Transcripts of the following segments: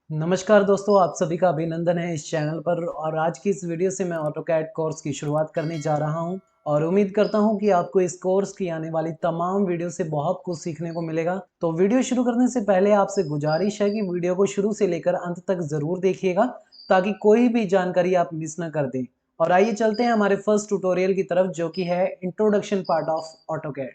नमस्कार दोस्तों, आप सभी का अभिनंदन है इस चैनल पर। और आज की इस वीडियो से मैं ऑटोकैड कोर्स की शुरुआत करने जा रहा हूं और उम्मीद करता हूं कि आपको इस कोर्स की आने वाली तमाम वीडियो से बहुत कुछ सीखने को मिलेगा। तो वीडियो शुरू करने से पहले आपसे गुजारिश है कि वीडियो को शुरू से लेकर अंत तक ज़रूर देखिएगा ताकि कोई भी जानकारी आप मिस ना कर दें। और आइए चलते हैं हमारे फर्स्ट ट्यूटोरियल की तरफ, जो कि है इंट्रोडक्शन पार्ट ऑफ ऑटोकैड।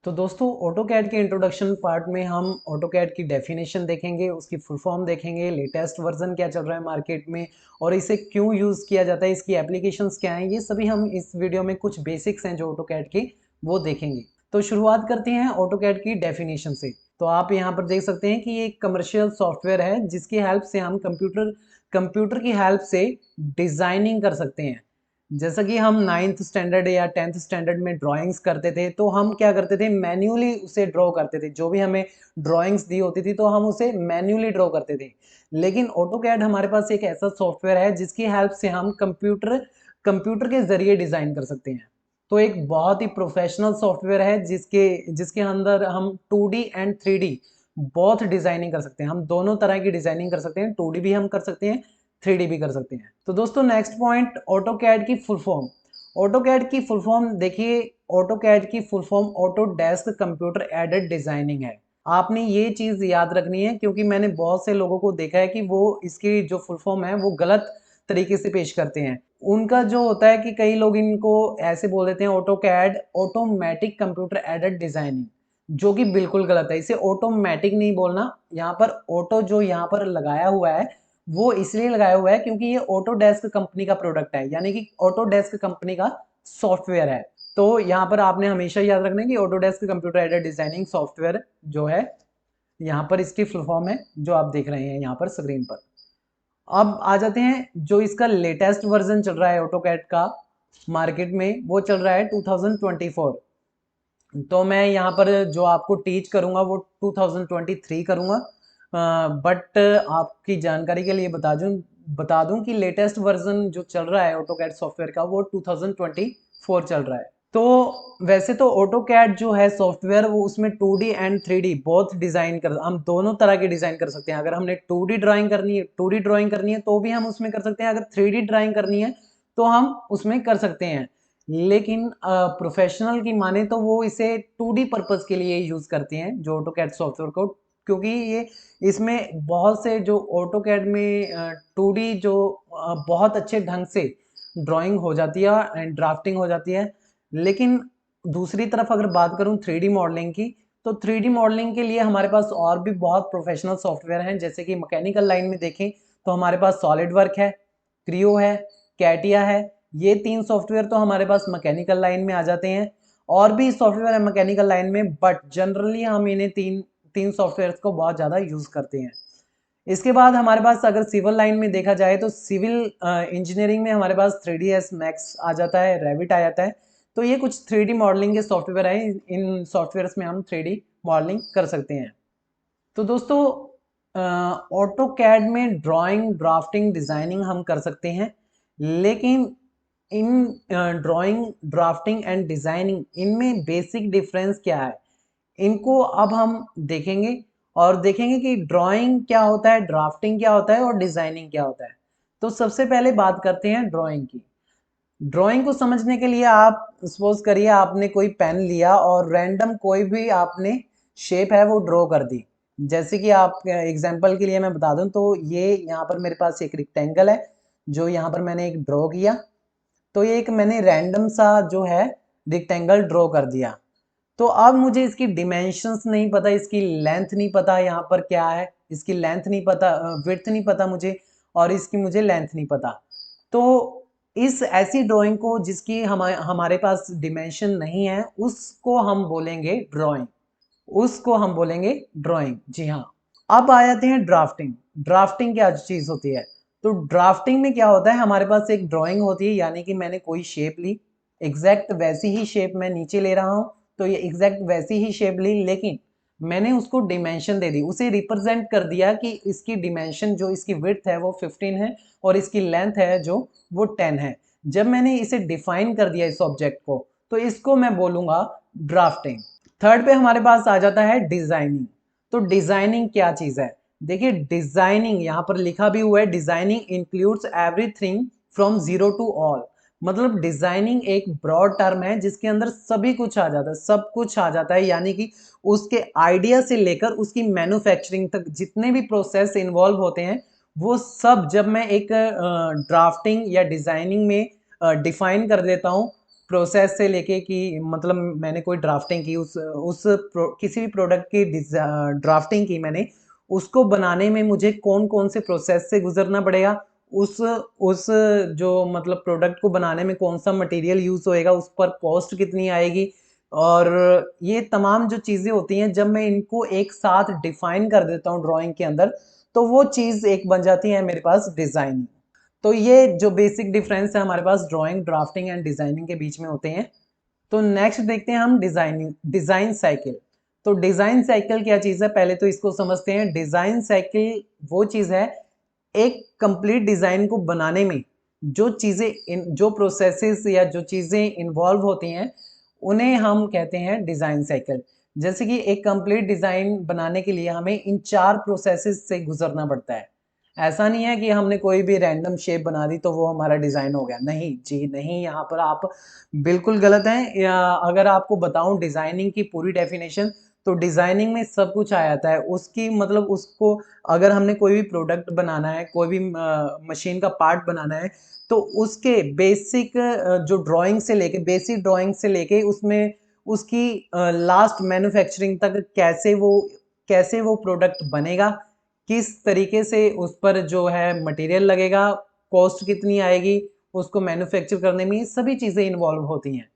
तो दोस्तों, ऑटोकैड के इंट्रोडक्शन पार्ट में हम ऑटोकैड की डेफिनेशन देखेंगे, उसकी फुल फॉर्म देखेंगे, लेटेस्ट वर्जन क्या चल रहा है मार्केट में और इसे क्यों यूज़ किया जाता है, इसकी एप्लीकेशंस क्या हैं, ये सभी हम इस वीडियो में कुछ बेसिक्स हैं जो ऑटोकैड के वो देखेंगे। तो शुरुआत करते हैं ऑटोकैड की डेफिनेशन से। तो आप यहाँ पर देख सकते हैं कि ये एक कमर्शियल सॉफ्टवेयर है जिसकी हेल्प से हम कंप्यूटर की हेल्प से डिज़ाइनिंग कर सकते हैं। जैसा कि हम 9th स्टैंडर्ड या 10th स्टैंडर्ड में ड्राइंग्स करते थे, तो हम क्या करते थे, मैन्युअली उसे ड्रॉ करते थे। जो भी हमें ड्राइंग्स दी होती थी तो हम उसे मैन्युअली ड्रॉ करते थे। लेकिन ऑटोकैड हमारे पास एक ऐसा सॉफ्टवेयर है जिसकी हेल्प से हम कंप्यूटर के जरिए डिजाइन कर सकते हैं। तो एक बहुत ही प्रोफेशनल सॉफ्टवेयर है जिसके जिसके अंदर हम 2D एंड 3D बहुत डिजाइनिंग कर सकते हैं। हम दोनों तरह की डिजाइनिंग कर सकते हैं, 2D भी हम कर सकते हैं, 3D भी कर सकते हैं। तो दोस्तों, नेक्स्ट पॉइंट, ऑटोकैड की फुल फॉर्म। ऑटोकैड की फुल फॉर्म देखिए, ऑटोकैड की full form Autodesk computer aided designing है। आपने ये चीज याद रखनी है क्योंकि मैंने बहुत से लोगों को देखा है कि वो इसकी जो फुल फॉर्म है वो गलत तरीके से पेश करते हैं। उनका जो होता है कि कई लोग इनको ऐसे बोल देते हैं AutoCAD automatic computer aided designing, जो कि बिल्कुल गलत है। इसे ऑटोमेटिक नहीं बोलना, यहाँ पर ऑटो जो यहाँ पर लगाया हुआ है वो इसलिए लगाया हुआ है क्योंकि ये ऑटोडेस्क कंपनी का प्रोडक्ट है, यानी कि ऑटोडेस्क कंपनी का सॉफ्टवेयर है। तो यहाँ पर आपने हमेशा याद रखना है कि Autodesk computer aided designing software जो है, यहाँ पर इसकी फुल फॉर्म है जो आप देख रहे हैं यहाँ पर स्क्रीन पर। अब आ जाते हैं, जो इसका लेटेस्ट वर्जन चल रहा है ऑटोकैड का मार्केट में, वो चल रहा है 2024। तो मैं यहाँ पर जो आपको टीच करूँगा वो 2023 करूँगा। बट आपकी जानकारी के लिए बता दूं कि लेटेस्ट वर्जन जो चल रहा है ऑटोकैड सॉफ्टवेयर का वो 2024 चल रहा है। तो वैसे तो ऑटोकैड जो है सॉफ्टवेयर, वो उसमें 2D and 3D both design कर, हम दोनों तरह के डिजाइन कर सकते हैं। अगर हमने 2D ड्राइंग करनी है तो भी हम उसमें कर सकते हैं, अगर 3D ड्राइंग करनी है तो हम उसमें कर सकते हैं। लेकिन प्रोफेशनल की माने तो वो इसे 2D पर्पस के लिए यूज करते हैं जो ऑटोकैड सॉफ्टवेयर को, क्योंकि ये इसमें बहुत से जो ऑटोकैड में 2D जो बहुत अच्छे ढंग से ड्राइंग हो जाती है एंड ड्राफ्टिंग हो जाती है। लेकिन दूसरी तरफ अगर बात करूं 3D मॉडलिंग की, तो 3D मॉडलिंग के लिए हमारे पास और भी बहुत प्रोफेशनल सॉफ्टवेयर हैं। जैसे कि मैकेनिकल लाइन में देखें तो हमारे पास सॉलिड वर्क है, क्रियो है, कैटिया है। ये 3 सॉफ्टवेयर तो हमारे पास मैकेनिकल लाइन में आ जाते हैं। और भी सॉफ्टवेयर है मैकेनिकल लाइन में, बट जनरली हम इन्हें तीन तीन सॉफ्टवेयर को बहुत ज़्यादा यूज करते हैं। इसके बाद हमारे पास अगर सिविल लाइन में देखा जाए तो सिविल इंजीनियरिंग में हमारे पास 3ds मैक्स आ जाता है, रेविट आ जाता है। तो ये कुछ 3D मॉडलिंग के सॉफ्टवेयर हैं, इन सॉफ्टवेयर्स में हम 3D मॉडलिंग कर सकते हैं। तो दोस्तों, ऑटो कैड में ड्राइंग, ड्राफ्टिंग, डिजाइनिंग हम कर सकते हैं। लेकिन इन ड्राइंग, ड्राफ्टिंग एंड डिजाइनिंग, इनमें बेसिक डिफरेंस क्या है, इनको अब हम देखेंगे। और देखेंगे कि ड्राइंग क्या होता है, ड्राफ्टिंग क्या होता है और डिजाइनिंग क्या होता है। तो सबसे पहले बात करते हैं ड्राइंग की। ड्राइंग को समझने के लिए आप सपोज करिए आपने कोई पेन लिया और रैंडम कोई भी आपने शेप है वो ड्रॉ कर दी। जैसे कि आप एग्जांपल के लिए मैं बता दूं तो ये यहाँ पर मेरे पास एक रेक्टेंगल है जो यहाँ पर मैंने एक ड्रॉ किया। तो ये एक मैंने रैंडम सा जो है रेक्टेंगल ड्रॉ कर दिया। तो अब मुझे इसकी डिमेंशंस नहीं पता, इसकी लेंथ नहीं पता, यहाँ पर क्या है, इसकी लेंथ नहीं पता, विड्थ नहीं पता मुझे, और इसकी मुझे लेंथ नहीं पता। तो इस ऐसी ड्राइंग को जिसकी हमारे पास डिमेंशन नहीं है उसको हम बोलेंगे ड्राइंग, उसको हम बोलेंगे ड्राइंग। जी हाँ। अब आ जाते हैं ड्राफ्टिंग। ड्राफ्टिंग क्या चीज होती है? तो ड्राफ्टिंग में क्या होता है, हमारे पास एक ड्राइंग होती है, यानी कि मैंने कोई शेप ली, एग्जैक्ट वैसी ही शेप मैं नीचे ले रहा हूं, तो ये एग्जैक्ट वैसी ही शेप ली, लेकिन मैंने उसको डिमेंशन दे दी, उसे रिप्रेजेंट कर दिया कि इसकी डिमेंशन जो इसकी विड्थ है वो 15 है और इसकी लेंथ है जो वो 10 है। जब मैंने इसे डिफाइन कर दिया इस ऑब्जेक्ट को, तो इसको मैं बोलूंगा ड्राफ्टिंग। थर्ड पे हमारे पास आ जाता है डिजाइनिंग। तो डिजाइनिंग क्या चीज है? देखिए डिजाइनिंग यहाँ पर लिखा भी हुआ है, designing includes everything from zero to all. मतलब डिजाइनिंग एक ब्रॉड टर्म है जिसके अंदर सभी कुछ आ जाता है, सब कुछ आ जाता है, यानी कि उसके आइडिया से लेकर उसकी मैन्युफैक्चरिंग तक जितने भी प्रोसेस इन्वॉल्व होते हैं वो सब जब मैं एक ड्राफ्टिंग या डिजाइनिंग में डिफाइन कर देता हूँ, प्रोसेस से लेके कि मतलब मैंने कोई ड्राफ्टिंग की किसी भी प्रोडक्ट की ड्राफ्टिंग की मैंने, उसको बनाने में मुझे कौन कौन से प्रोसेस से गुजरना पड़ेगा, उस जो मतलब प्रोडक्ट को बनाने में कौन सा मटेरियल यूज होएगा, उस पर कॉस्ट कितनी आएगी, और ये तमाम जो चीजें होती हैं जब मैं इनको एक साथ डिफाइन कर देता हूँ ड्राइंग के अंदर, तो वो चीज एक बन जाती है मेरे पास डिजाइनिंग। तो ये जो बेसिक डिफरेंस है हमारे पास ड्राइंग, ड्राफ्टिंग एंड डिजाइनिंग के बीच में होते हैं। तो नेक्स्ट देखते हैं हम डिजाइन साइकिल। तो डिजाइन साइकिल क्या चीज है, पहले तो इसको समझते हैं। डिजाइन साइकिल वो चीज है, एक कंप्लीट डिजाइन को बनाने में जो प्रोसेसेस या जो चीजें इन्वॉल्व होती हैं उन्हें हम कहते हैं डिजाइन साइकिल। जैसे कि एक कंप्लीट डिजाइन बनाने के लिए हमें इन 4 प्रोसेसेस से गुजरना पड़ता है। ऐसा नहीं है कि हमने कोई भी रैंडम शेप बना दी तो वो हमारा डिजाइन हो गया, नहीं जी नहीं, यहाँ पर आप बिल्कुल गलत हैं। या अगर आपको बताऊं डिजाइनिंग की पूरी डेफिनेशन, तो डिजाइनिंग में सब कुछ आ जाता है। उसकी मतलब उसको अगर हमने कोई भी प्रोडक्ट बनाना है, कोई भी मशीन का पार्ट बनाना है, तो उसके बेसिक जो ड्राइंग से लेके बेसिक ड्राइंग से लेके उसमें उसकी लास्ट मैन्युफैक्चरिंग तक कैसे वो प्रोडक्ट बनेगा, किस तरीके से उस पर जो है मटेरियल लगेगा, कॉस्ट कितनी आएगी, उसको मैन्युफैक्चर करने में, ये सभी चीजें इन्वॉल्व होती हैं।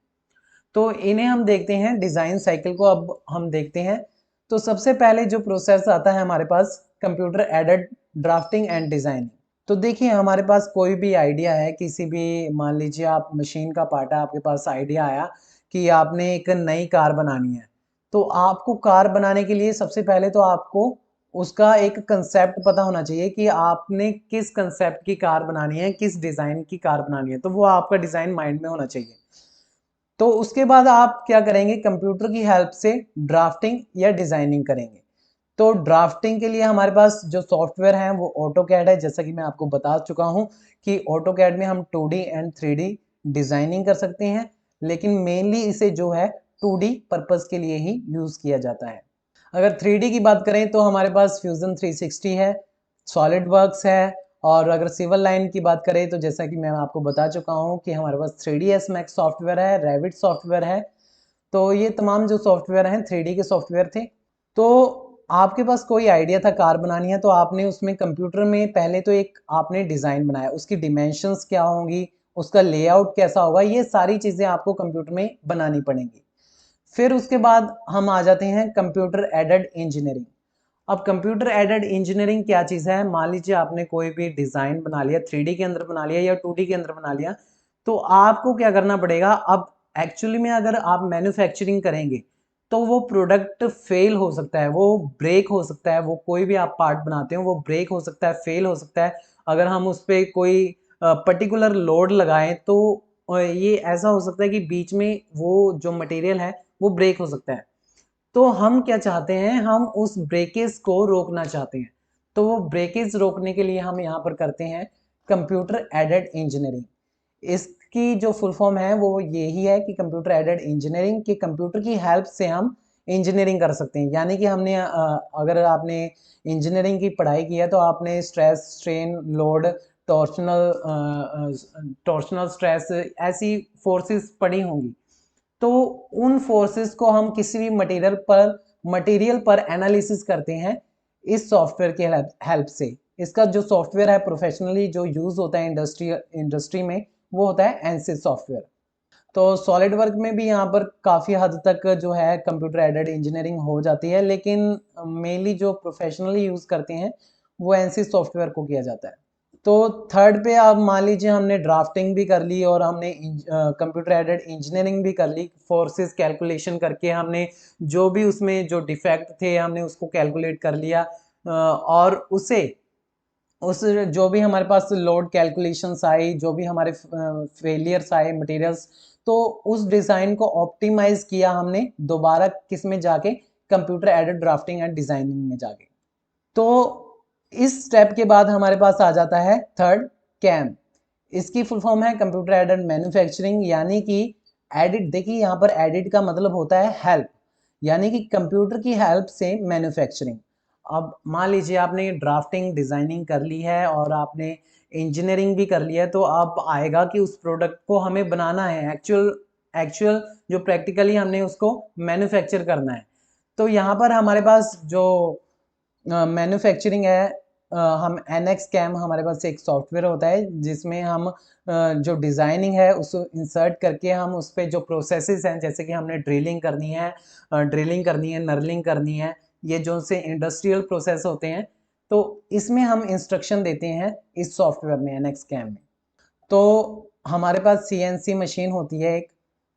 तो इन्हें हम देखते हैं डिजाइन साइकिल को। अब हम देखते हैं, तो सबसे पहले जो प्रोसेस आता है हमारे पास computer aided drafting and designing. तो देखिए हमारे पास कोई भी आइडिया है, किसी भी मान लीजिए आप मशीन का पार्ट है, आपके पास आइडिया आया कि आपने एक नई कार बनानी है। तो आपको कार बनाने के लिए सबसे पहले तो आपको उसका एक कंसेप्ट पता होना चाहिए कि आपने किस कंसेप्ट की कार बनानी है, किस डिजाइन की कार बनानी है, तो वो आपका डिजाइन माइंड में होना चाहिए। तो उसके बाद आप क्या करेंगे, कंप्यूटर की हेल्प से ड्राफ्टिंग या डिजाइनिंग करेंगे। तो ड्राफ्टिंग के लिए हमारे पास जो सॉफ्टवेयर है वो ऑटोकैड है। जैसा कि मैं आपको बता चुका हूं कि ऑटोकैड में हम 2D एंड 3D डिजाइनिंग कर सकते हैं, लेकिन मेनली इसे जो है 2D पर्पस के लिए ही यूज किया जाता है। अगर 3D की बात करें तो हमारे पास फ्यूजन 360 है, सॉलिड वर्क्स है, और अगर सिविल लाइन की बात करें तो जैसा कि मैं आपको बता चुका हूं कि हमारे पास 3ds मैक्स सॉफ्टवेयर है, रेविट सॉफ्टवेयर है। तो ये तमाम जो सॉफ्टवेयर हैं 3D के सॉफ्टवेयर थे। तो आपके पास कोई आइडिया था कार बनानी है, तो आपने उसमें कंप्यूटर में पहले तो एक आपने डिज़ाइन बनाया, उसकी डिमेंशंस क्या होंगी, उसका लेआउट कैसा होगा, ये सारी चीज़ें आपको कंप्यूटर में बनानी पड़ेंगी। फिर उसके बाद हम आ जाते हैं कंप्यूटर एडेड इंजीनियरिंग। अब कंप्यूटर एडेड इंजीनियरिंग क्या चीज़ है, मान लीजिए आपने कोई भी डिज़ाइन बना लिया, 3D के अंदर बना लिया या 2D के अंदर बना लिया, तो आपको क्या करना पड़ेगा। अब एक्चुअली में अगर आप मैन्युफैक्चरिंग करेंगे तो वो प्रोडक्ट फेल हो सकता है, वो ब्रेक हो सकता है, वो कोई भी आप पार्ट बनाते हो वो ब्रेक हो सकता है, फेल हो सकता है। अगर हम उस पर कोई पर्टिकुलर लोड लगाएं तो ये ऐसा हो सकता है कि बीच में वो जो मटेरियल है वो ब्रेक हो सकता है। तो हम क्या चाहते हैं, हम उस ब्रेकेज को रोकना चाहते हैं। तो वो ब्रेकेज रोकने के लिए हम यहाँ पर करते हैं कंप्यूटर एडेड इंजीनियरिंग। इसकी जो फुल फॉर्म है वो यही है कि कंप्यूटर एडेड इंजीनियरिंग, कि कंप्यूटर की हेल्प से हम इंजीनियरिंग कर सकते हैं। यानी कि हमने अगर आपने इंजीनियरिंग की पढ़ाई की है तो आपने stress, strain, load, torsional stress, ऐसी फोर्सेस पढ़ी होंगी। तो उन फोर्सेस को हम किसी भी मटेरियल पर एनालिसिस करते हैं इस सॉफ्टवेयर के हेल्प से। इसका जो सॉफ्टवेयर है प्रोफेशनली जो यूज होता है इंडस्ट्री में, वो होता है एनसिस सॉफ्टवेयर। तो सॉलिड वर्क में भी यहाँ पर काफ़ी हद तक जो है कंप्यूटर एडेड इंजीनियरिंग हो जाती है, लेकिन मेनली जो प्रोफेशनली यूज़ करते हैं वो एनसिस सॉफ्टवेयर को किया जाता है। तो थर्ड पे आप मान लीजिए हमने ड्राफ्टिंग भी कर ली और हमने कंप्यूटर एडेड इंजीनियरिंग भी कर ली, फोर्सेस कैलकुलेशन करके हमने जो भी उसमें जो डिफेक्ट थे हमने उसको कैलकुलेट कर लिया, और उसे उस जो भी हमारे पास लोड कैलकुलेशंस आई, जो भी हमारे फेलियर्स आए मटेरियल्स, तो उस डिज़ाइन को ऑप्टिमाइज किया हमने दोबारा किस में जाके, computer aided drafting and designing में जाके। तो इस स्टेप के बाद हमारे पास आ जाता है थर्ड, कैम। इसकी फुल फॉर्म है कंप्यूटर एडेड मैन्युफैक्चरिंग, यानी कि एडिट, देखिए यहाँ पर एडिट का मतलब होता है हेल्प, यानी कि कंप्यूटर की हेल्प से मैन्युफैक्चरिंग। अब मान लीजिए आपने ड्राफ्टिंग डिज़ाइनिंग कर ली है और आपने इंजीनियरिंग भी कर लिया है, तो अब आएगा कि उस प्रोडक्ट को हमें बनाना है, एक्चुअल एक्चुअल जो प्रैक्टिकली हमने उसको मैन्युफैक्चर करना है। तो यहाँ पर हमारे पास जो मैन्युफैक्चरिंग है, हम NX कैम, हमारे पास एक सॉफ्टवेयर होता है जिसमें हम जो डिज़ाइनिंग है उसको इंसर्ट करके हम उस पर जो प्रोसेसेस हैं, जैसे कि हमने ड्रिलिंग करनी है, नर्लिंग करनी है, ये जो से इंडस्ट्रियल प्रोसेस होते हैं, तो इसमें हम इंस्ट्रक्शन देते हैं इस सॉफ्टवेयर में, NX कैम में। तो हमारे पास CNC मशीन होती है एक,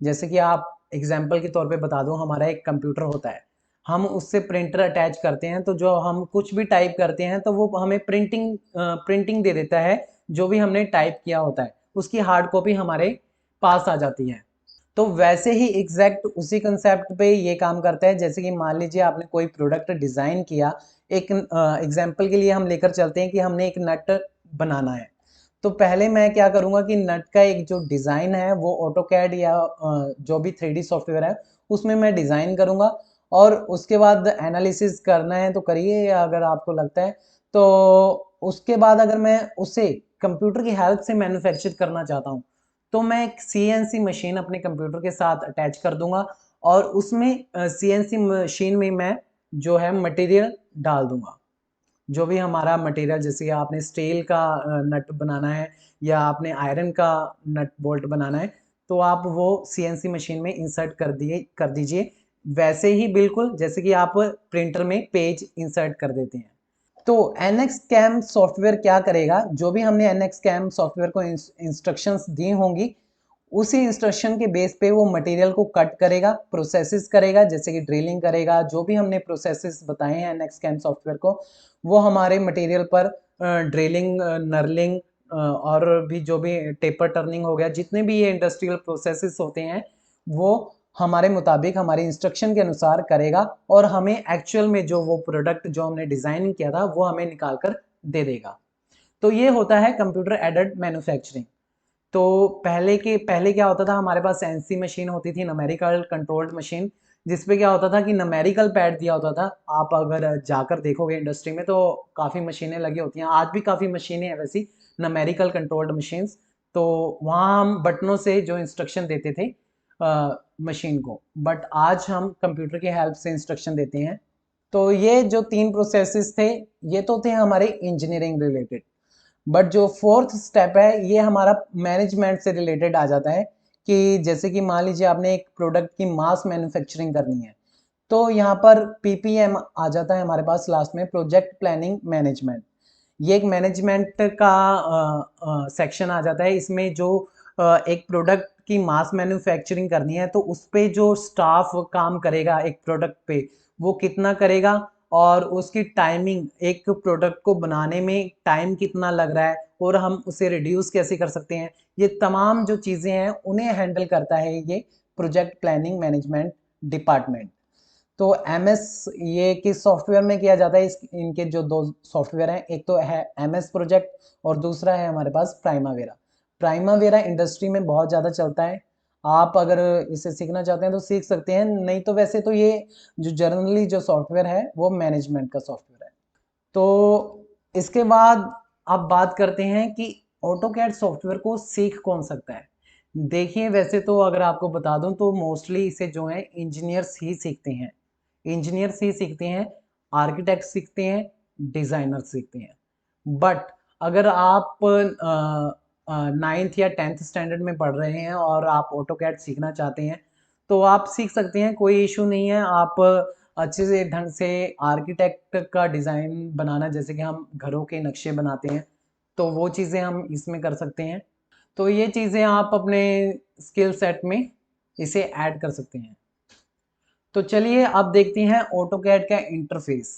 जैसे कि आप एग्जाम्पल के तौर पे बता दो, हमारा एक कंप्यूटर होता है, हम उससे प्रिंटर अटैच करते हैं, तो जो हम कुछ भी टाइप करते हैं तो वो हमें प्रिंटिंग दे देता है, जो भी हमने टाइप किया होता है उसकी हार्ड कॉपी हमारे पास आ जाती है। तो वैसे ही एग्जैक्ट उसी कंसेप्ट पे ये काम करता है। जैसे कि मान लीजिए आपने कोई प्रोडक्ट डिज़ाइन किया, एक एग्जाम्पल के लिए हम लेकर चलते हैं कि हमने एक नट बनाना है, तो पहले मैं क्या करूँगा कि नट का एक जो डिज़ाइन है वो ऑटोकैड या जो भी 3D सॉफ्टवेयर है उसमें मैं डिज़ाइन करूँगा, और उसके बाद एनालिसिस करना है तो करिए अगर आपको लगता है, तो उसके बाद अगर मैं उसे कंप्यूटर की हेल्प से मैन्युफैक्चर करना चाहता हूँ, तो मैं एक CNC मशीन अपने कंप्यूटर के साथ अटैच कर दूंगा, और उसमें CNC मशीन में मैं जो है मटेरियल डाल दूंगा, जो भी हमारा मटेरियल, जैसे कि आपने स्टील का नट बनाना है या आपने आयरन का नट बोल्ट बनाना है, तो आप वो CNC मशीन में इंसर्ट कर दीजिए, वैसे ही बिल्कुल जैसे कि आप प्रिंटर में पेज इंसर्ट कर देते हैं। तो NX कैम सॉफ्टवेयर क्या करेगा, जो भी हमने NX कैम सॉफ्टवेयर को इंस्ट्रक्शंस दी होंगी, उसी इंस्ट्रक्शन के बेस पे वो मटेरियल को कट करेगा, प्रोसेसेस करेगा, जैसे कि ड्रिलिंग करेगा, जो भी हमने प्रोसेसेस बताए हैं NX कैम सॉफ्टवेयर को, वो हमारे मटेरियल पर ड्रिलिंग, नर्लिंग और भी जो भी टेपर टर्निंग हो गया, जितने भी ये इंडस्ट्रियल प्रोसेसेस होते हैं, वो हमारे मुताबिक हमारे इंस्ट्रक्शन के अनुसार करेगा, और हमें एक्चुअल में जो वो प्रोडक्ट जो हमने डिज़ाइन किया था वो हमें निकाल कर दे देगा। तो ये होता है कंप्यूटर एडेड मैन्युफैक्चरिंग। तो पहले क्या होता था, हमारे पास NC मशीन होती थी, न्यूमेरिकल कंट्रोल्ड मशीन, जिसपे क्या होता था कि न्यूमेरिकल पैड दिया होता था। आप अगर जाकर देखोगे इंडस्ट्री में तो काफ़ी मशीनें लगी होती हैं, आज भी काफ़ी मशीनें हैं वैसी न्यूमेरिकल कंट्रोल्ड मशीन्स। तो वहाँ हम बटनों से जो इंस्ट्रक्शन देते थे मशीन को, बट आज हम कंप्यूटर की हेल्प से इंस्ट्रक्शन देते हैं। तो ये जो 3 प्रोसेसेस थे, ये तो थे हमारे इंजीनियरिंग रिलेटेड, बट जो फोर्थ स्टेप है ये हमारा मैनेजमेंट से रिलेटेड आ जाता है, कि जैसे कि मान लीजिए आपने एक प्रोडक्ट की मास मैन्युफैक्चरिंग करनी है, तो यहाँ पर PPM आ जाता है हमारे पास लास्ट में, प्रोजेक्ट प्लानिंग मैनेजमेंट। ये एक मैनेजमेंट का सेक्शन आ जाता है, इसमें जो एक प्रोडक्ट की मास मैन्युफैक्चरिंग करनी है, तो उस पे जो स्टाफ काम करेगा एक प्रोडक्ट पे, वो कितना करेगा, और उसकी टाइमिंग, एक प्रोडक्ट को बनाने में टाइम कितना लग रहा है और हम उसे रिड्यूस कैसे कर सकते हैं, ये तमाम जो चीज़ें हैं उन्हें हैंडल करता है ये प्रोजेक्ट प्लानिंग मैनेजमेंट डिपार्टमेंट। तो MS ये किस सॉफ्टवेयर में किया जाता है, इनके जो 2 सॉफ्टवेयर हैं, एक तो है MS प्रोजेक्ट और दूसरा है हमारे पास प्राइमावेरा। प्राइमावेरा इंडस्ट्री में बहुत ज़्यादा चलता है, आप अगर इसे सीखना चाहते हैं तो सीख सकते हैं, नहीं तो वैसे तो ये जो जनरली जो सॉफ्टवेयर है वो मैनेजमेंट का सॉफ्टवेयर है। तो इसके बाद अब बात करते हैं कि ऑटोकैड सॉफ्टवेयर को सीख कौन सकता है। देखिए वैसे तो अगर आपको बता दूं तो मोस्टली इसे जो है इंजीनियर्स ही सीखते हैं, इंजीनियर्स ही सीखते हैं, आर्किटेक्ट सीखते हैं, डिज़ाइनर सीखते हैं। बट अगर आप 9th या 10th स्टैंडर्ड में पढ़ रहे हैं और आप ऑटोकैड सीखना चाहते हैं, तो आप सीख सकते हैं, कोई इशू नहीं है। आप अच्छे से ढंग से आर्किटेक्ट का डिज़ाइन बनाना, जैसे कि हम घरों के नक्शे बनाते हैं, तो वो चीज़ें हम इसमें कर सकते हैं। तो ये चीज़ें आप अपने स्किल सेट में इसे ऐड कर सकते हैं। तो चलिए अब देखते हैं ऑटोकैड का इंटरफेस।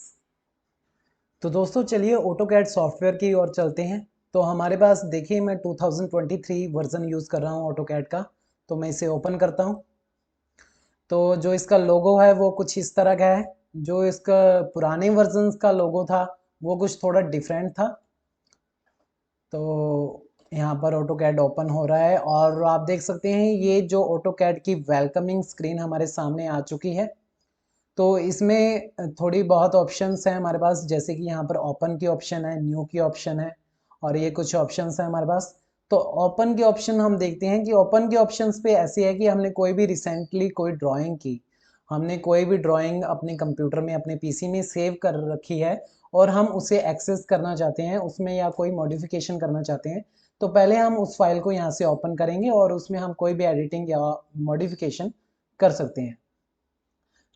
तो दोस्तों चलिए ऑटोकैड सॉफ्टवेयर की ओर चलते हैं। तो हमारे पास देखिए मैं 2023 वर्जन यूज़ कर रहा हूँ ऑटोकैड का। तो मैं इसे ओपन करता हूँ। तो जो इसका लोगो है वो कुछ इस तरह का है। जो इसका पुराने वर्जन का लोगो था वो कुछ थोड़ा डिफरेंट था। तो यहाँ पर ऑटोकैड ओपन हो रहा है और आप देख सकते हैं ये जो ऑटोकैड की वेलकमिंग स्क्रीन हमारे सामने आ चुकी है। तो इसमें थोड़ी बहुत ऑप्शंस हैं हमारे पास, जैसे कि यहाँ पर ओपन की ऑप्शन है, न्यू की ऑप्शन है और ये कुछ ऑप्शंस हैं हमारे पास। तो ओपन के ऑप्शन हम देखते हैं कि ओपन के ऑप्शंस पे ऐसे है कि हमने कोई भी रिसेंटली कोई ड्राइंग की, हमने कोई भी ड्राइंग अपने कंप्यूटर में अपने पीसी में सेव कर रखी है और हम उसे एक्सेस करना चाहते हैं उसमें या कोई मॉडिफिकेशन करना चाहते हैं, तो पहले हम उस फाइल को यहाँ से ओपन करेंगे और उसमें हम कोई भी एडिटिंग या मॉडिफिकेशन कर सकते हैं।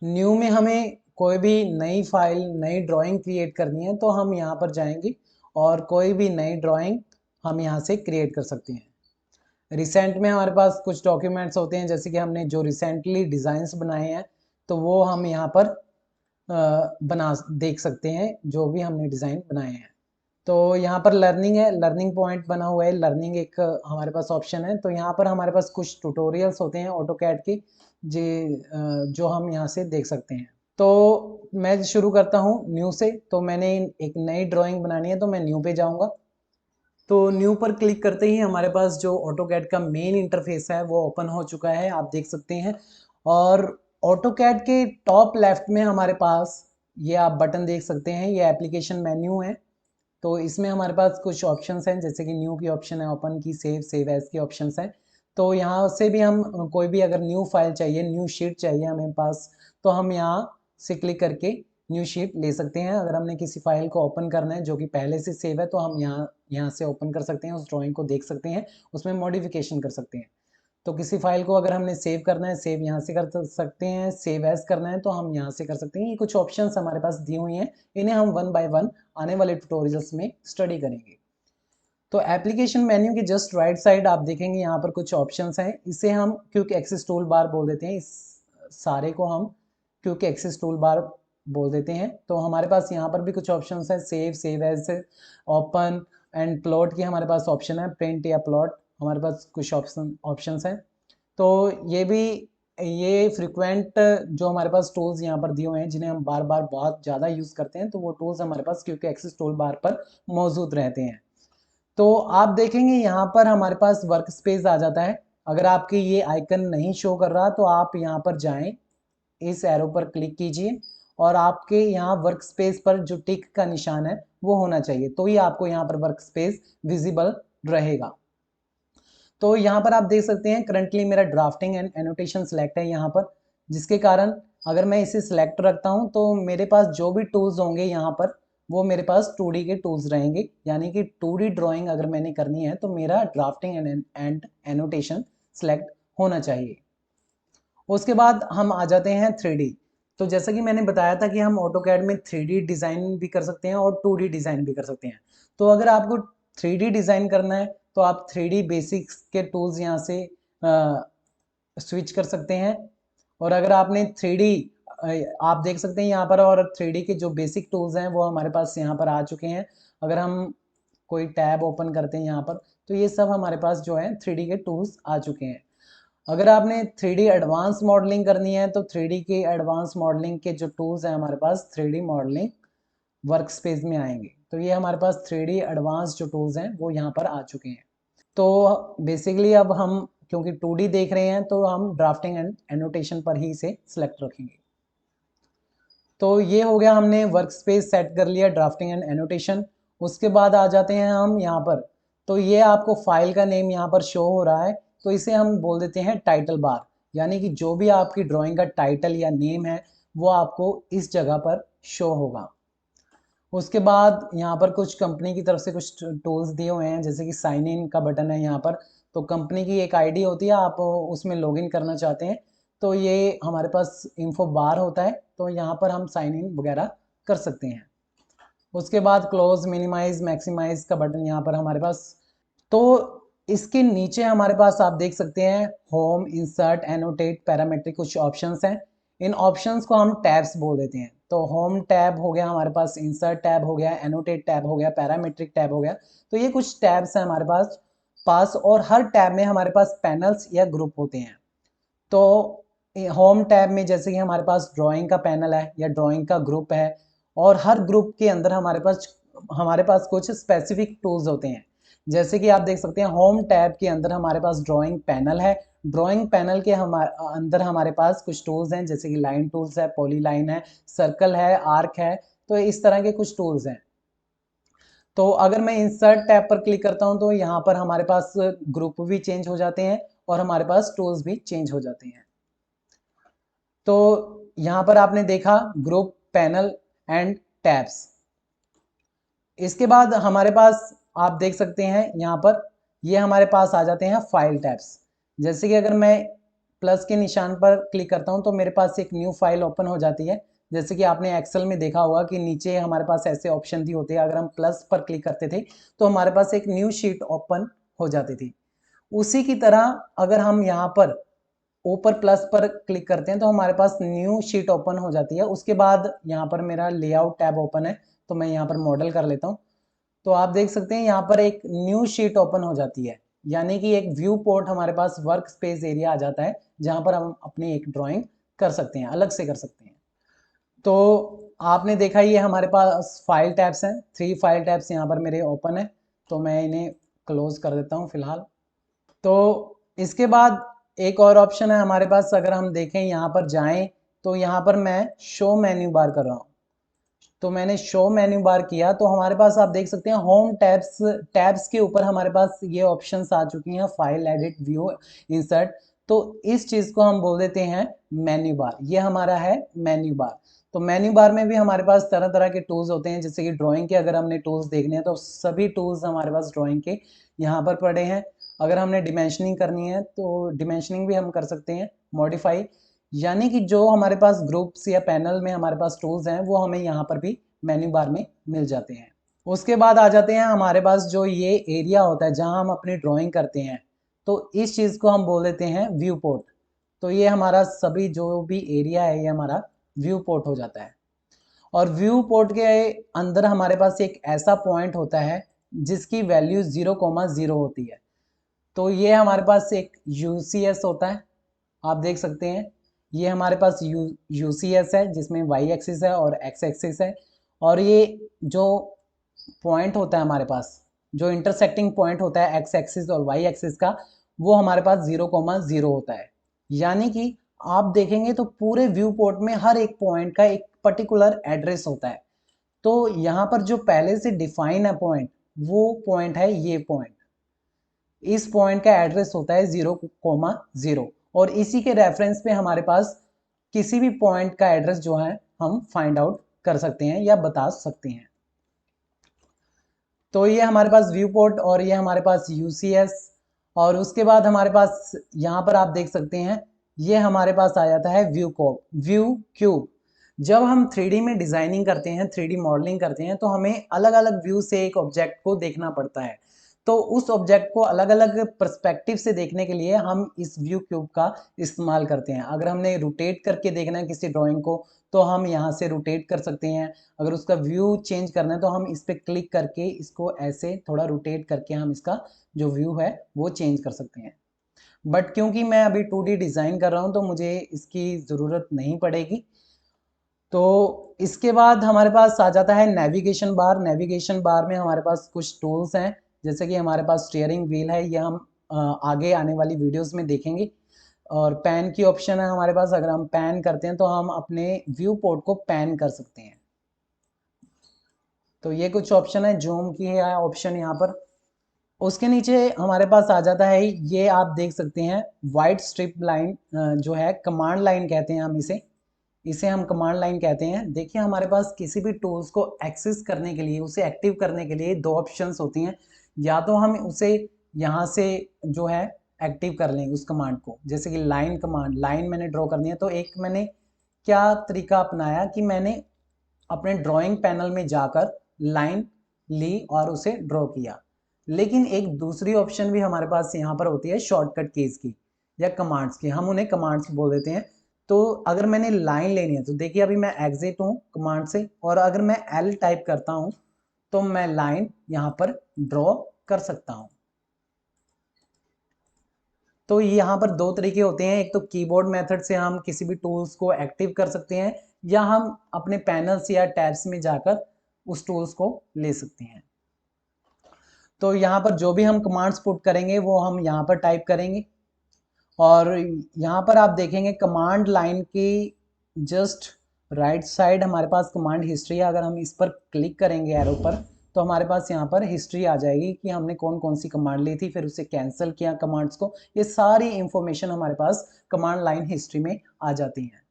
न्यू में हमें कोई भी नई फाइल नई ड्राइंग क्रिएट करनी है तो हम यहाँ पर जाएंगे और कोई भी नई ड्राइंग हम यहाँ से क्रिएट कर सकते हैं। रिसेंट में हमारे पास कुछ डॉक्यूमेंट्स होते हैं, जैसे कि हमने जो रिसेंटली डिज़ाइंस बनाए हैं तो वो हम यहाँ पर बना देख सकते हैं जो भी हमने डिज़ाइन बनाए हैं। तो यहाँ पर लर्निंग है, लर्निंग पॉइंट बना हुआ है, लर्निंग एक हमारे पास ऑप्शन है। तो यहाँ पर हमारे पास कुछ ट्यूटोरियल्स होते हैं ऑटोकैड की जी, जो हम यहाँ से देख सकते हैं। तो मैं शुरू करता हूँ न्यू से। तो मैंने एक नई ड्राइंग बनानी है तो मैं न्यू पे जाऊँगा। तो न्यू पर क्लिक करते ही हमारे पास जो ऑटोकैड का मेन इंटरफेस है वो ओपन हो चुका है, आप देख सकते हैं। और ऑटोकैड के टॉप लेफ्ट में हमारे पास ये आप बटन देख सकते हैं, ये एप्लीकेशन मेन्यू है। तो इसमें हमारे पास कुछ ऑप्शंस हैं, जैसे कि न्यू की ऑप्शन है, ओपन की, सेव एज की ऑप्शंस हैं। तो यहाँ से भी हम कोई भी अगर न्यू फाइल चाहिए, न्यू शीट चाहिए हमें पास, तो हम यहाँ से क्लिक करके न्यू शीट ले सकते हैं। अगर हमने किसी फाइल को ओपन करना है जो कि पहले से सेव है तो हम यहाँ से ओपन कर सकते हैं, उस ड्राइंग को देख सकते हैं, उसमें मॉडिफिकेशन कर सकते हैं। तो किसी फाइल को अगर हमने सेव करना है, सेव यहाँ से कर सकते हैं, सेव एज करना है तो हम यहाँ से कर सकते हैं। ये कुछ ऑप्शंस हमारे पास दी हुई हैं, इन्हें हम वन बाय वन आने वाले ट्यूटोरियल्स में स्टडी करेंगे। तो एप्लीकेशन मेन्यू के जस्ट राइट साइड आप देखेंगे यहाँ पर कुछ ऑप्शंस हैं, इसे हम क्विक एक्सेस टूल बार बोल देते हैं। इस सारे को हम क्विक एक्सेस टूल बार बोल देते हैं। तो हमारे पास यहाँ पर भी कुछ ऑप्शंस हैं, save as, open and plot की हमारे पास ऑप्शन है, प्रिंट या प्लॉट, हमारे पास कुछ ऑप्शंस हैं। तो ये फ्रिक्वेंट जो हमारे पास टूल्स यहाँ पर दिए हुए हैं जिन्हें हम बार बार बहुत ज़्यादा यूज़ करते हैं, तो वो टूल्स हमारे पास क्विक एक्सेस टूल बार पर मौजूद रहते हैं। तो आप देखेंगे यहाँ पर हमारे पास वर्क स्पेस आ जाता है। अगर आपके ये आइकन नहीं शो कर रहा तो आप यहाँ पर जाएं, इस एरो पर क्लिक कीजिए और आपके यहाँ वर्क स्पेस पर जो टिक का निशान है वो होना चाहिए, तो ही आपको यहाँ पर वर्क स्पेस विजिबल रहेगा। तो यहाँ पर आप देख सकते हैं करंटली मेरा ड्राफ्टिंग एंड एनोटेशन सेलेक्ट है यहाँ पर, जिसके कारण अगर मैं इसे सिलेक्ट रखता हूँ तो मेरे पास जो भी टूल्स होंगे यहाँ पर वो मेरे पास 2D के टूल्स रहेंगे, यानी कि 2D ड्राइंग अगर मैंने करनी है तो मेरा ड्राफ्टिंग एंड एनोटेशन सेलेक्ट होना चाहिए। उसके बाद हम आ जाते हैं 3D। तो जैसा कि मैंने बताया था कि हम ऑटोकैड में 3D डिज़ाइन भी कर सकते हैं और 2D डिज़ाइन भी कर सकते हैं। तो अगर आपको 3D डिज़ाइन करना है तो आप 3D बेसिक्स के टूल्स यहाँ से स्विच कर सकते हैं। और अगर आपने 3D आप देख सकते हैं यहाँ पर, और 3D के जो बेसिक टूल्स हैं वो हमारे पास यहाँ पर आ चुके हैं। अगर हम कोई टैब ओपन करते हैं यहाँ पर तो ये सब हमारे पास जो है 3D के टूल्स आ चुके हैं। अगर आपने 3D एडवांस मॉडलिंग करनी है तो 3D के एडवांस मॉडलिंग के जो टूल्स हैं हमारे पास 3D मॉडलिंग वर्क स्पेस में आएंगे। तो ये हमारे पास 3D एडवांस जो टूल्स हैं वो यहाँ पर आ चुके हैं। तो बेसिकली अब हम क्योंकि 2D देख रहे हैं तो हम ड्राफ्टिंग एंड एनोटेशन पर ही इसे सिलेक्ट रखेंगे। तो ये हो गया, हमने वर्क स्पेस सेट कर लिया, ड्राफ्टिंग एंड एनोटेशन। उसके बाद आ जाते हैं हम यहाँ पर। तो ये आपको फाइल का नेम यहाँ पर शो हो रहा है, तो इसे हम बोल देते हैं टाइटल बार, यानी कि जो भी आपकी ड्राइंग का टाइटल या नेम है वो आपको इस जगह पर शो होगा। उसके बाद यहाँ पर कुछ कंपनी की तरफ से कुछ टूल्स दिए हुए हैं, जैसे कि साइन इन का बटन है यहाँ पर। तो कंपनी की एक आईडी होती है, आप उसमें लॉगिन करना चाहते हैं तो ये हमारे पास इन्फो बार होता है, तो यहाँ पर हम साइन इन वगैरह कर सकते हैं। उसके बाद क्लोज, मिनिमाइज, मैक्सिमाइज का बटन यहाँ पर हमारे पास। तो इसके नीचे हमारे पास आप देख सकते हैं होम, इंसर्ट, एनोटेट, पैरामेट्रिक कुछ ऑप्शंस हैं। इन ऑप्शंस को हम टैब्स बोल देते हैं। तो होम टैब हो गया हमारे पास, इंसर्ट टैब हो गया, एनोटेट टैब हो गया, पैरामेट्रिक टैब हो गया। तो ये कुछ टैब्स हैं हमारे पास। पास और हर टैब में हमारे पास पैनल्स या ग्रुप होते हैं। तो होम टैब में जैसे कि हमारे पास ड्राइंग का पैनल है या ड्राइंग का ग्रुप है, और हर ग्रुप के अंदर हमारे पास कुछ स्पेसिफिक टूल्स होते हैं। जैसे कि आप देख सकते हैं होम टैब के अंदर हमारे पास ड्राइंग पैनल है। ड्राइंग पैनल के अंदर हमारे पास कुछ टूल्स हैं, जैसे कि लाइन टूल्स है, पॉलीलाइन है, सर्कल है, आर्क है। तो इस तरह के कुछ टूल्स हैं। तो अगर मैं इंसर्ट टैब पर क्लिक करता हूं तो यहाँ पर हमारे पास ग्रुप भी चेंज हो जाते हैं और हमारे पास टूल्स भी चेंज हो जाते हैं। तो यहाँ पर आपने देखा ग्रुप, पैनल एंड टैब्स। इसके बाद हमारे पास आप देख सकते हैं यहाँ पर ये हमारे पास आ जाते हैं फाइल टैब्स। जैसे कि अगर मैं प्लस के निशान पर क्लिक करता हूँ तो मेरे पास एक न्यू फाइल ओपन हो जाती है। जैसे कि आपने एक्सेल में देखा होगा कि नीचे हमारे पास ऐसे ऑप्शन दिए होते हैं, अगर हम प्लस पर क्लिक करते थे तो हमारे पास एक न्यू शीट ओपन हो जाती थी। उसी की तरह अगर हम यहाँ पर ऊपर प्लस पर क्लिक करते हैं तो हमारे पास न्यू शीट ओपन हो जाती है। उसके बाद यहाँ पर मेरा लेआउट टैब ओपन है, तो मैं यहाँ पर मॉडल कर लेता हूँ। तो आप देख सकते हैं यहाँ पर एक न्यू शीट ओपन हो जाती है, यानी कि एक व्यू पोर्ट हमारे पास वर्क स्पेस एरिया आ जाता है, जहां पर हम अपनी एक ड्राइंग कर सकते हैं, अलग से कर सकते हैं। तो आपने देखा ये हमारे पास फाइल टैब्स हैं, 3 फाइल टैब्स यहाँ पर मेरे ओपन है, तो मैं इन्हें क्लोज कर देता हूँ फिलहाल। तो इसके बाद एक और ऑप्शन है हमारे पास, अगर हम देखें यहाँ पर जाएं तो यहाँ पर मैं शो मेन्यू बार कर रहा हूँ। तो मैंने शो मेन्यू बार किया तो हमारे पास आप देख सकते हैं होम टैब्स के ऊपर हमारे पास ये ऑप्शंस आ चुकी हैं, फाइल, एडिट, व्यू, इंसर्ट। तो इस चीज को हम बोल देते हैं मेन्यू बार। ये हमारा है मेन्यू बार। तो मेन्यू बार में भी हमारे पास तरह तरह के टूल्स होते हैं, जैसे कि ड्राइंग के अगर हमने टूल्स देखने हैं तो सभी टूल्स हमारे पास ड्राइंग के यहाँ पर पड़े हैं। अगर हमने डिमेंशनिंग करनी है तो डिमेंशनिंग भी हम कर सकते हैं, मॉडिफाई, यानी कि जो हमारे पास ग्रुप्स या पैनल में हमारे पास टूल्स हैं वो हमें यहाँ पर भी मेन्यू बार में मिल जाते हैं। उसके बाद आ जाते हैं हमारे पास जो ये एरिया होता है जहाँ हम अपनी ड्राइंग करते हैं, तो इस चीज़ को हम बोल देते हैं व्यू पोर्ट। तो ये हमारा सभी जो भी एरिया है ये हमारा व्यू पोर्ट हो जाता है। और व्यू पोर्ट के अंदर हमारे पास एक ऐसा पॉइंट होता है जिसकी वैल्यू 0,0 होती है। तो ये हमारे पास एक यूसीएस होता है, आप देख सकते हैं ये हमारे पास यूसीएस है जिसमें वाई एक्सिस है और एक्स एक्सिस है। और ये जो पॉइंट होता है हमारे पास, जो इंटरसेक्टिंग पॉइंट होता है एक्स एक्सिस और वाई एक्सिस का, वो हमारे पास 0,0 होता है। यानी कि आप देखेंगे तो पूरे व्यू पोर्ट में हर एक पॉइंट का एक पर्टिकुलर एड्रेस होता है। तो यहाँ पर जो पहले से डिफाइन है पॉइंट, वो पॉइंट है ये पॉइंट। इस पॉइंट का एड्रेस होता है 0,0 और इसी के रेफरेंस पे हमारे पास किसी भी पॉइंट का एड्रेस जो है हम फाइंड आउट कर सकते हैं या बता सकते हैं। तो ये हमारे पास व्यू पोर्ट और ये हमारे पास यूसीएस। और उसके बाद हमारे पास यहाँ पर आप देख सकते हैं ये हमारे पास आ जाता है व्यू क्यूब। जब हम 3D में डिजाइनिंग करते हैं, 3D मॉडलिंग करते हैं, तो हमें अलग अलग व्यू से एक ऑब्जेक्ट को देखना पड़ता है। तो उस ऑब्जेक्ट को अलग अलग पर्सपेक्टिव से देखने के लिए हम इस व्यू क्यूब का इस्तेमाल करते हैं। अगर हमने रोटेट करके देखना है किसी ड्राइंग को तो हम यहाँ से रोटेट कर सकते हैं। अगर उसका व्यू चेंज करना है तो हम इस पर क्लिक करके इसको ऐसे थोड़ा रोटेट करके हम इसका जो व्यू है वो चेंज कर सकते हैं। बट क्योंकि मैं अभी 2D डिज़ाइन कर रहा हूँ तो मुझे इसकी ज़रूरत नहीं पड़ेगी। तो इसके बाद हमारे पास आ जाता है नेविगेशन बार। नेविगेशन बार में हमारे पास कुछ टूल्स हैं, जैसे कि हमारे पास स्टीयरिंग व्हील है, ये हम आगे आने वाली वीडियोस में देखेंगे। और पैन की ऑप्शन है हमारे पास, अगर हम पैन करते हैं तो हम अपने व्यू पोर्ट को पैन कर सकते हैं। तो ये कुछ ऑप्शन है, जूम की है ऑप्शन यहाँ पर। उसके नीचे हमारे पास आ जाता है, ये आप देख सकते हैं वाइट स्ट्रिप लाइन, जो है कमांड लाइन कहते हैं हम इसे। इसे हम कमांड लाइन कहते हैं। देखिए हमारे पास किसी भी टूल्स को एक्सेस करने के लिए, उसे एक्टिव करने के लिए दो ऑप्शंस होती हैं। या तो हम उसे यहाँ से जो है एक्टिव कर लें उस कमांड को, जैसे कि लाइन कमांड, लाइन मैंने ड्रॉ करनी है तो एक मैंने क्या तरीका अपनाया कि मैंने अपने ड्राइंग पैनल में जाकर लाइन ली और उसे ड्रॉ किया। लेकिन एक दूसरी ऑप्शन भी हमारे पास यहाँ पर होती है शॉर्टकट कीज की या कमांड्स की, हम उन्हें कमांड्स बोल देते हैं। तो अगर मैंने लाइन लेनी है तो देखिए अभी मैं एग्जिट हूँ कमांड से, और अगर मैं एल टाइप करता हूँ तो मैं लाइन यहाँ पर ड्रॉ कर सकता हूँ। तो यहाँ पर दो तरीके होते हैं, एक तो कीबोर्ड मेथड से हम किसी भी टूल्स को एक्टिव कर सकते हैं, या हम अपने पैनल्स या टैब्स में जाकर उस टूल्स को ले सकते हैं। तो यहाँ पर जो भी हम कमांड्स पुट करेंगे वो हम यहाँ पर टाइप करेंगे, और यहाँ पर आप देखेंगे कमांड लाइन की जस्ट राइट साइड हमारे पास कमांड हिस्ट्री है। अगर हम इस पर क्लिक करेंगे एरो पर, तो हमारे पास यहाँ पर हिस्ट्री आ जाएगी कि हमने कौन कौन सी कमांड ली थी, फिर उसे कैंसिल किया कमांड्स को। ये सारी इंफॉर्मेशन हमारे पास कमांड लाइन हिस्ट्री में आ जाती है।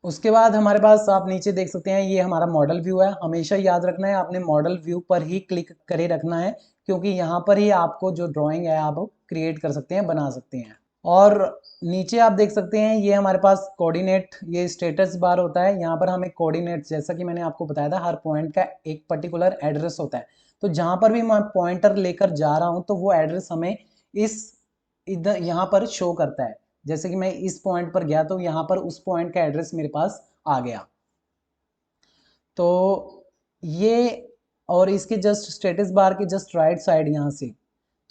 उसके बाद हमारे पास आप नीचे देख सकते हैं, ये हमारा मॉडल व्यू है। हमेशा याद रखना है आपने मॉडल व्यू पर ही क्लिक करे रखना है, क्योंकि यहाँ पर ही आपको जो ड्राइंग है आप क्रिएट कर सकते हैं, बना सकते हैं। और नीचे आप देख सकते हैं ये हमारे पास कोऑर्डिनेट, ये स्टेटस बार होता है। यहाँ पर हमें कोऑर्डिनेट, जैसा कि मैंने आपको बताया था, हर पॉइंट का एक पर्टिकुलर एड्रेस होता है। तो जहाँ पर भी मैं पॉइंटर लेकर जा रहा हूँ तो वो एड्रेस हमें इस इधर यहाँ पर शो करता है। जैसे कि मैं इस पॉइंट पर गया तो यहाँ पर उस पॉइंट का एड्रेस मेरे पास आ गया। तो ये, और इसके जस्ट स्टेटस बार के जस्ट राइट साइड यहाँ से,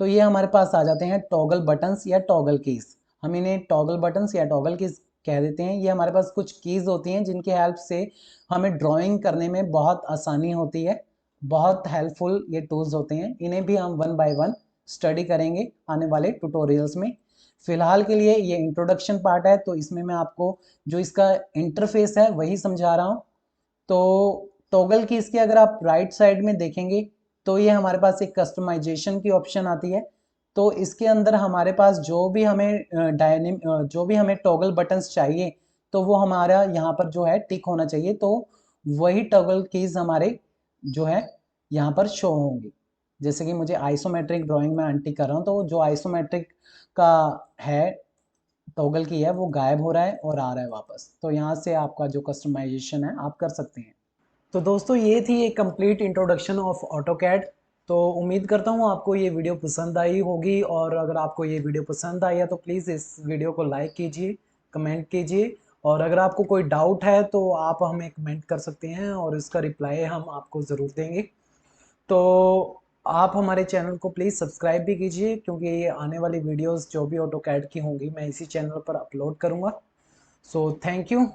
तो ये हमारे पास आ जाते हैं टॉगल बटन्स या टॉगल कीज। हम इन्हें टॉगल बटन्स या टॉगल कीज कह देते हैं। ये हमारे पास कुछ कीज होती हैं जिनकी हेल्प से हमें ड्राइंग करने में बहुत आसानी होती है। बहुत हेल्पफुल ये टूल्स होते हैं। इन्हें भी हम वन बाय वन स्टडी करेंगे आने वाले ट्यूटोरियल्स में। फिलहाल के लिए ये इंट्रोडक्शन पार्ट है, तो इसमें मैं आपको जो इसका इंटरफेस है वही समझा रहा हूँ। तो टॉगल की इसके अगर आप राइट साइड में देखेंगे तो ये हमारे पास एक कस्टमाइजेशन की ऑप्शन आती है। तो इसके अंदर हमारे पास जो भी हमें टॉगल बटन्स चाहिए, तो वो हमारा यहाँ पर जो है टिक होना चाहिए। तो वही टॉगल कीज हमारे जो है यहाँ पर शो होंगी। जैसे कि मुझे आइसोमेट्रिक ड्राइंग में अनटिक कर रहा हूँ, तो जो आइसोमेट्रिक का है टॉगल की है वो गायब हो रहा है और आ रहा है वापस। तो यहाँ से आपका जो कस्टमाइजेशन है आप कर सकते हैं। तो दोस्तों ये थी एक कंप्लीट इंट्रोडक्शन ऑफ ऑटोकैड। तो उम्मीद करता हूँ आपको ये वीडियो पसंद आई होगी, और अगर आपको ये वीडियो पसंद आई है तो प्लीज़ इस वीडियो को लाइक कीजिए, कमेंट कीजिए, और अगर आपको कोई डाउट है तो आप हमें कमेंट कर सकते हैं और इसका रिप्लाई हम आपको ज़रूर देंगे। तो आप हमारे चैनल को प्लीज़ सब्सक्राइब भी कीजिए, क्योंकि ये आने वाली वीडियोस जो भी ऑटोकैड की होंगी मैं इसी चैनल पर अपलोड करूँगा। So thank you.